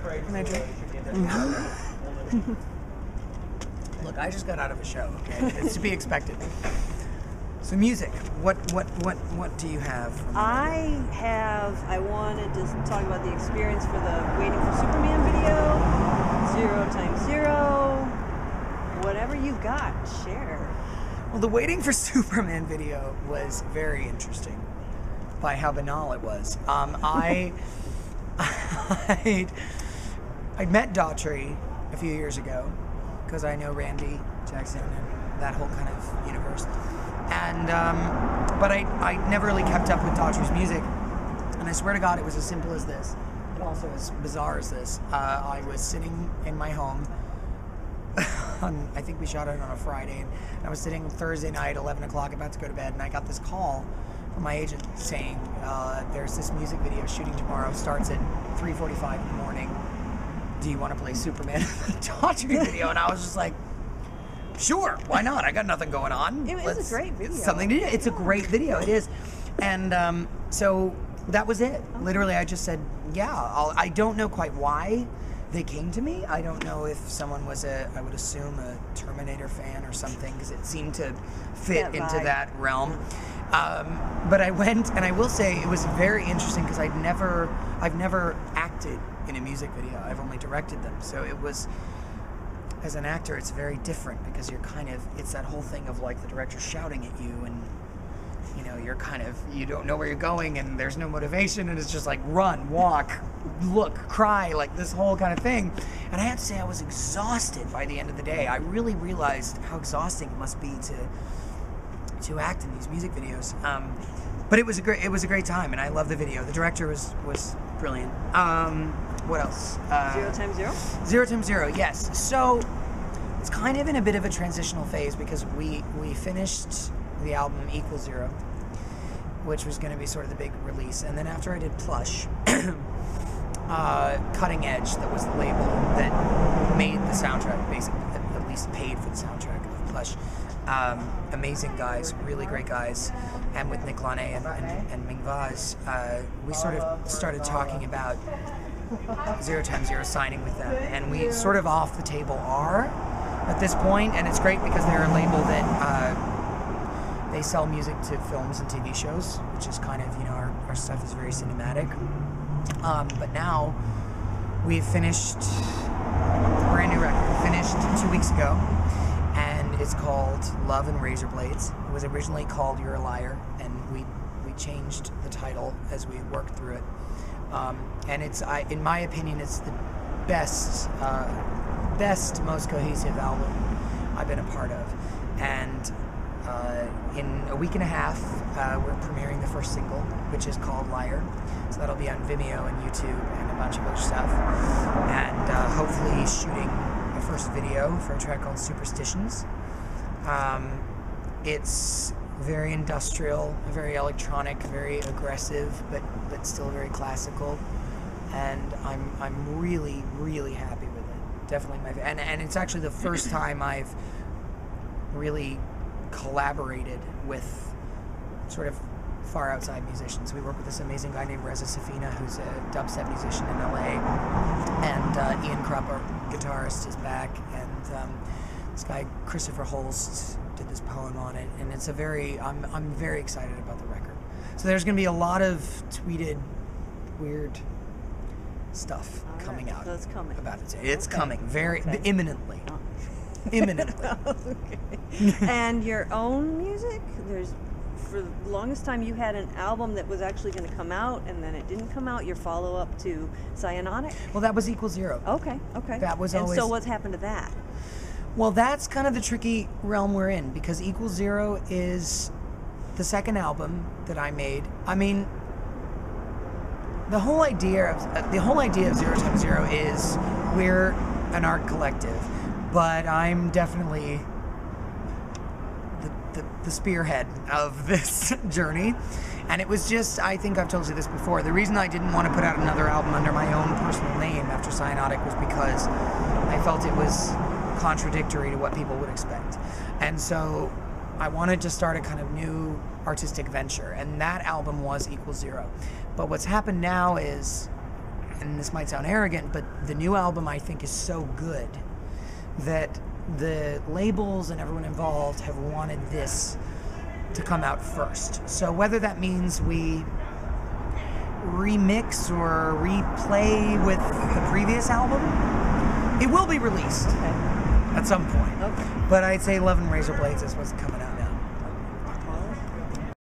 Can I drink? Look, I just got out of a show, okay? It's to be expected. So music, what do you have? I wanted to talk about the experience for the Waiting for Superman video, 0x0, whatever you've got, share. Well, the Waiting for Superman video was very interesting by how banal it was. I'd met Daughtry a few years ago because I know Randy Jackson and that whole kind of universe. And but I never really kept up with Daughtry's music, and I swear to God it was as simple as this, but also as bizarre as this. I was sitting in my home I think we shot it on a Friday, and I was sitting Thursday night, 11 o'clock, about to go to bed, and I got this call from my agent saying, there's this music video shooting tomorrow, starts at 3:45 in the morning. Do you want to play Superman in the Daughtry video? And I was just like, sure, why not? I got nothing going on. It was a great video. It's something to do. It's a great video. It is. And so that was it. Literally, I just said, yeah, I don't know quite why they came to me. I don't know if someone was I would assume a Terminator fan or something, because it seemed to fit into that realm. But I went, and I will say it was very interesting because I've never acted in a music video. I've only directed them. So it was, as an actor, it's very different because you're it's that whole thing of like the director shouting at you, and you're you don't know where you're going, and there's no motivation, and it's just like run, walk, look, cry, like this whole kind of thing. And I have to say I was exhausted by the end of the day. I really realized how exhausting it must be to act in these music videos. But it was a great time, and I love the video. The director was brilliant. What else? 0x0? 0x0, yes. So it's kind of in a bit of a transitional phase because we finished the album =0, which was going to be sort of the big release. And then after I did Plush, Cutting Edge, that was the label that made the soundtrack, basically, at least paid for the soundtrack of Plush. Amazing guys, really great guys. And with Nick Launay and Ming Vaz, we sort of started talking about 0x0 signing with them, and we sort of off the table are at this point, and it's great because they're a label that they sell music to films and TV shows, which is kind of, our stuff is very cinematic. But now we've finished a brand new record. We finished 2 weeks ago, and it's called Love and Razor Blades. It was originally called You're a Liar, and we changed the title as we worked through it. And it's, in my opinion, it's the best, most cohesive album I've been a part of. And in a week and a half, we're premiering the first single, which is called Liar. So that'll be on Vimeo and YouTube and a bunch of other stuff. And hopefully shooting my first video for a track called Superstitions. It's very industrial, very electronic, very aggressive, but still very classical. And I'm really, really happy with it. Definitely and it's actually the first time I've really collaborated with sort of far outside musicians. We work with this amazing guy named Reza Safina, who's a dubstep musician in LA, and Ian Krupp, our guitarist, is back, and this guy Christopher Holst did this poem on it, and it's I'm very excited about the record. So there's going to be a lot of tweeted weird stuff coming out. That's coming. About it. It's coming very imminently. Imminently. Okay. And your own music? For the longest time you had an album that was actually going to come out, and then it didn't come out, your follow-up to Cyanotic? Well, that was =0. Okay. That was and always... so what's happened to that? Well, that's kind of the tricky realm we're in, because =0 is the second album that I made. I mean, the whole idea of 0x0 is we're an art collective, but I'm definitely the spearhead of this journey. And it was just, I think I've told you this before, the reason I didn't want to put out another album under my own personal name after Cyanotic was because I felt it was contradictory to what people would expect. And so I wanted to start a kind of new artistic venture, and that album was =0. But what's happened now is and this might sound arrogant, but the new album I think is so good that the labels and everyone involved have wanted this to come out first. So whether that means we remix or replay with the previous album, it will be released at some point. Okay. But I'd say Love and Razor Blades is what's coming out.